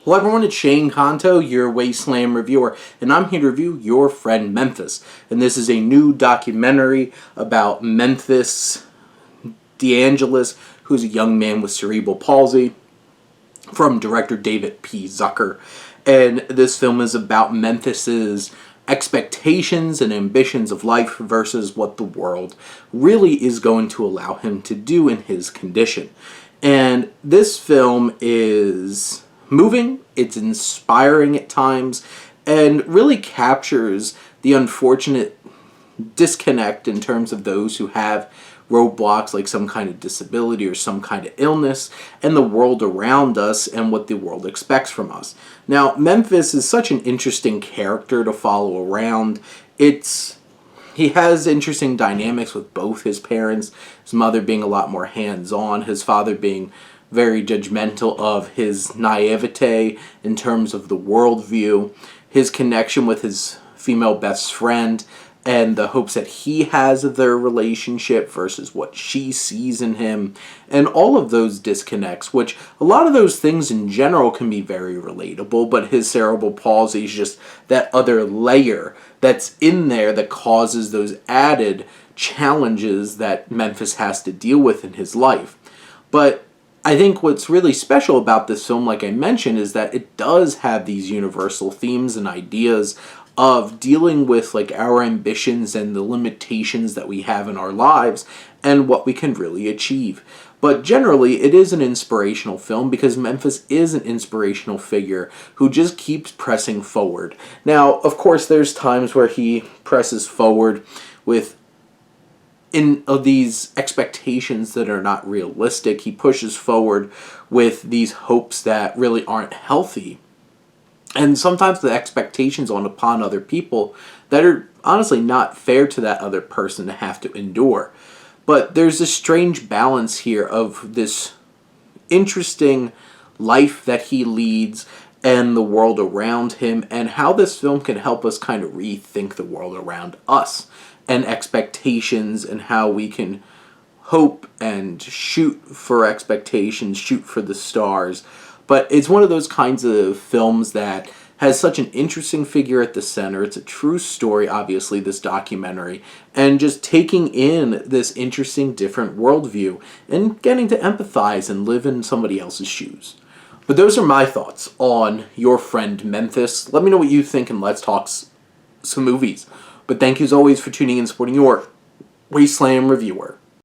Hello everyone, it's Shane Kanto, your Wasteland reviewer, and I'm here to review Your Friend Memphis. And this is a new documentary about Memphis DeAngelis, who's a young man with cerebral palsy, from director David P. Zucker. And this film is about Memphis's expectations and ambitions of life versus what the world really is going to allow him to do in his condition. And this film is moving, it's inspiring at times, and really captures the unfortunate disconnect in terms of those who have roadblocks like some kind of disability or some kind of illness, and the world around us and what the world expects from us. Now, Memphis is such an interesting character to follow around. He has interesting dynamics with both his parents, his mother being a lot more hands-on, his father being very judgmental of his naivete in terms of the worldview, his connection with his female best friend, and the hopes that he has of their relationship versus what she sees in him, and all of those disconnects, which a lot of those things in general can be very relatable, but his cerebral palsy is just that other layer that's in there that causes those added challenges that Memphis has to deal with in his life. But I think what's really special about this film, like I mentioned, is that it does have these universal themes and ideas of dealing with like our ambitions and the limitations that we have in our lives and what we can really achieve. But generally, it is an inspirational film because Memphis is an inspirational figure who just keeps pressing forward. Now, of course, there's times where he presses forward with these expectations that are not realistic. He pushes forward with these hopes that really aren't healthy. And sometimes the expectations upon other people that are honestly not fair to that other person to have to endure. But there's a strange balance here of this interesting life that he leads and the world around him, and how this film can help us kind of rethink the world around us and expectations, and how we can hope and shoot for expectations, shoot for the stars. But it's one of those kinds of films that has such an interesting figure at the center. It's a true story, obviously, this documentary, and just taking in this interesting, different worldview and getting to empathize and live in somebody else's shoes. But those are my thoughts on Your Friend Memphis. Let me know what you think, and let's talk some movies. But thank you as always for tuning in and supporting your Wasteland reviewer.